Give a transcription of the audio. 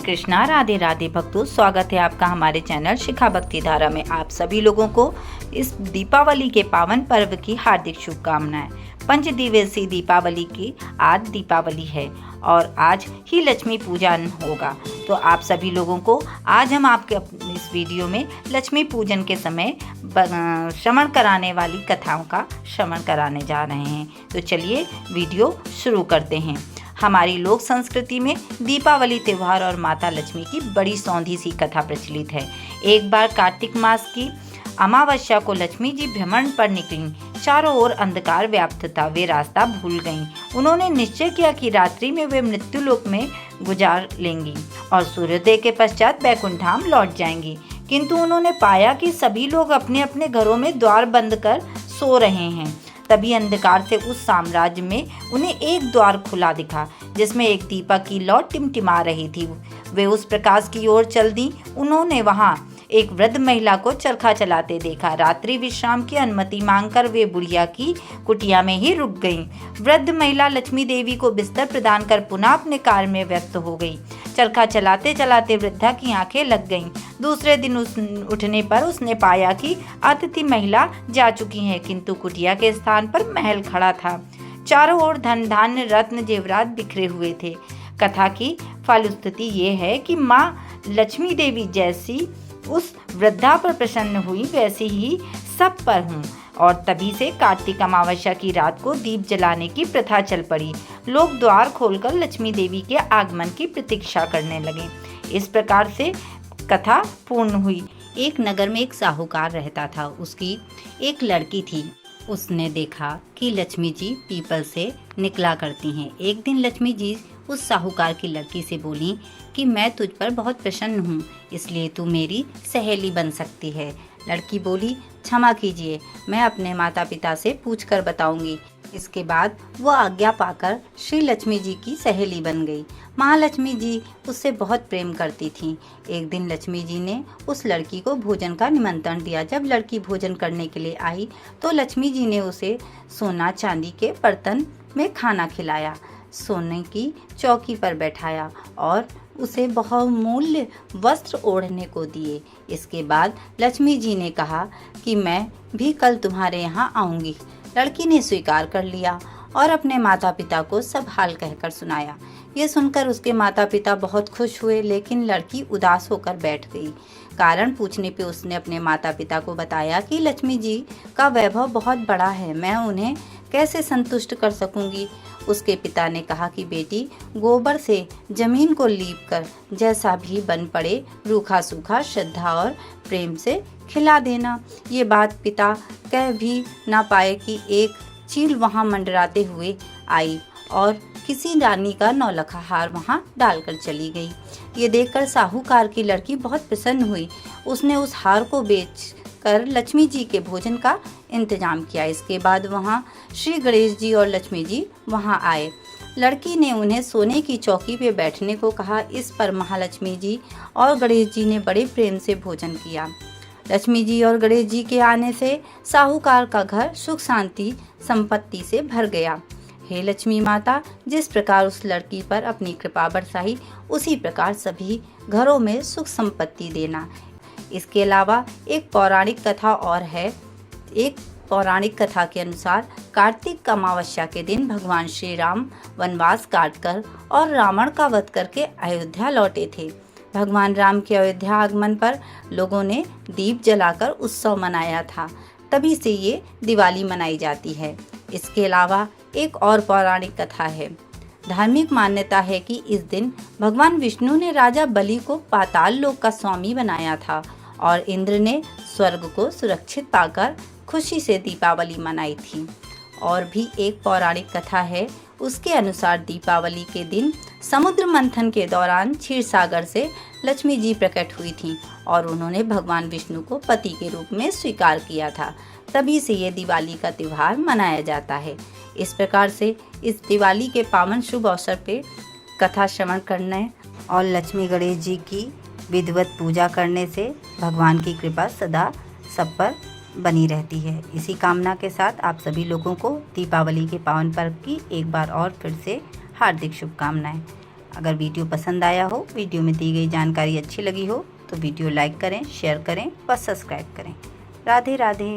कृष्णा राधे राधे भक्तों, स्वागत है आपका हमारे चैनल शिखा भक्ति धारा में। आप सभी लोगों को इस दीपावली के पावन पर्व की हार्दिक शुभकामनाएं। पंचदिवसीय दीपावली की आज दीपावली है और आज ही लक्ष्मी पूजन होगा। तो आप सभी लोगों को आज हम आपके इस वीडियो में लक्ष्मी पूजन के समय श्रवण कराने वाली कथाओं का श्रवण कराने जा रहे हैं। तो चलिए वीडियो शुरू करते हैं। हमारी लोक संस्कृति में दीपावली त्यौहार और माता लक्ष्मी की बड़ी सौंधी सी कथा प्रचलित है। एक बार कार्तिक मास की अमावस्या को लक्ष्मी जी भ्रमण पर निकलीं। चारों ओर अंधकार व्याप्त था। वे रास्ता भूल गईं। उन्होंने निश्चय किया कि रात्रि में वे मृत्युलोक में गुजार लेंगी और सूर्योदय के पश्चात बैकुंठ लौट जाएंगी। किंतु उन्होंने पाया कि सभी लोग अपने अपने घरों में द्वार बंद कर सो रहे हैं। तभी अंधकार से उस साम्राज्य में उन्हें एक द्वार खुला दिखा, जिसमें एक दीपक की लौ टिमटिमा रही थी। वे उस प्रकाश की ओर चल दी। उन्होंने वहां एक वृद्ध महिला को चरखा चलाते देखा। रात्रि विश्राम की अनुमति मांगकर वे बुढ़िया की कुटिया में ही रुक गईं। वृद्ध महिला लक्ष्मी देवी को बिस्तर प्रदान कर पुनः अपने कार्य में व्यस्त हो गई। चरखा चलाते चलाते वृद्धा की आंखें लग गईं। दूसरे दिन उठने पर उसने पाया कि अतिथि महिला जा चुकी है, किंतु कुटिया के स्थान पर महल खड़ा था। चारों ओर धन धान्य रत्न जेवरात बिखरे हुए थे। कथा की फलश्रुति ये है कि माँ लक्ष्मी देवी जैसी उस वृद्धा पर प्रसन्न हुई, वैसे ही सब पर हूँ। और तभी से कार्तिक अमावस्या की रात को दीप जलाने की प्रथा चल पड़ी। लोग द्वार खोलकर लक्ष्मी देवी के आगमन की प्रतीक्षा करने लगे। इस प्रकार से कथा पूर्ण हुई। एक नगर में एक साहूकार रहता था। उसकी एक लड़की थी। उसने देखा कि लक्ष्मी जी पीपल से निकला करती हैं। एक दिन लक्ष्मी जी उस साहूकार की लड़की से बोली कि मैं तुझ पर बहुत प्रसन्न हूँ, इसलिए तू मेरी सहेली बन सकती है। लड़की बोली, क्षमा कीजिए, मैं अपने माता पिता से पूछकर बताऊंगी। इसके बाद वो आज्ञा पाकर श्री लक्ष्मी जी की सहेली बन गई। महालक्ष्मी जी उससे बहुत प्रेम करती थीं। एक दिन लक्ष्मी जी ने उस लड़की को भोजन का निमंत्रण दिया। जब लड़की भोजन करने के लिए आई तो लक्ष्मी जी ने उसे सोना चांदी के बर्तन में खाना खिलाया, सोने की चौकी पर बैठाया और उसे बहुमूल्य वस्त्र ओढ़ने को दिए। इसके बाद लक्ष्मी जी ने कहा कि मैं भी कल तुम्हारे यहाँ आऊँगी। लड़की ने स्वीकार कर लिया और अपने माता पिता को सब हाल कहकर सुनाया। ये सुनकर उसके माता पिता बहुत खुश हुए, लेकिन लड़की उदास होकर बैठ गई। कारण पूछने पे उसने अपने माता पिता को बताया कि लक्ष्मी जी का वैभव बहुत बड़ा है, मैं उन्हें कैसे संतुष्ट कर सकूंगी। उसके पिता ने कहा कि बेटी, गोबर से जमीन को लीप कर जैसा भी बन पड़े रूखा सूखा श्रद्धा और प्रेम से खिला देना। ये बात पिता कह भी ना पाए कि एक चील वहां मंडराते हुए आई और किसी रानी का नौलखा हार वहां डालकर चली गई। ये देखकर साहूकार की लड़की बहुत प्रसन्न हुई। उसने उस हार को बेचकर लक्ष्मी जी के भोजन का इंतजाम किया। इसके बाद वहां श्री गणेश जी और लक्ष्मी जी वहां आए। लड़की ने उन्हें सोने की चौकी पे बैठने को कहा। इस पर महालक्ष्मी जी और गणेश जी ने बड़े प्रेम से भोजन किया। लक्ष्मी जी और गणेश जी के आने से साहूकार का घर सुख शांति संपत्ति से भर गया। हे लक्ष्मी माता, जिस प्रकार उस लड़की पर अपनी कृपा बरसाई, उसी प्रकार सभी घरों में सुख संपत्ति देना। इसके अलावा एक पौराणिक कथा और है। एक पौराणिक कथा के अनुसार कार्तिक अमावस्या के दिन भगवान श्री राम वनवास काटकर और रावण का वध करके अयोध्या लौटे थे। भगवान राम के अयोध्या आगमन पर लोगों ने दीप जलाकर उत्सव मनाया था। तभी से ये दिवाली मनाई जाती है। इसके अलावा एक और पौराणिक कथा है। धार्मिक मान्यता है कि इस दिन भगवान विष्णु ने राजा बलि को पाताल लोक का स्वामी बनाया था और इंद्र ने स्वर्ग को सुरक्षित पाकर खुशी से दीपावली मनाई थी। और भी एक पौराणिक कथा है। उसके अनुसार दीपावली के दिन समुद्र मंथन के दौरान क्षीर सागर से लक्ष्मी जी प्रकट हुई थीं और उन्होंने भगवान विष्णु को पति के रूप में स्वीकार किया था। तभी से ये दिवाली का त्योहार मनाया जाता है। इस प्रकार से इस दिवाली के पावन शुभ अवसर पे कथा श्रवण करने और लक्ष्मी गणेश जी की विधिवत पूजा करने से भगवान की कृपा सदा सब पर बनी रहती है। इसी कामना के साथ आप सभी लोगों को दीपावली के पावन पर्व की एक बार और फिर से हार्दिक शुभकामनाएं। अगर वीडियो पसंद आया हो, वीडियो में दी गई जानकारी अच्छी लगी हो तो वीडियो लाइक करें, शेयर करें व सब्सक्राइब करें। राधे राधे।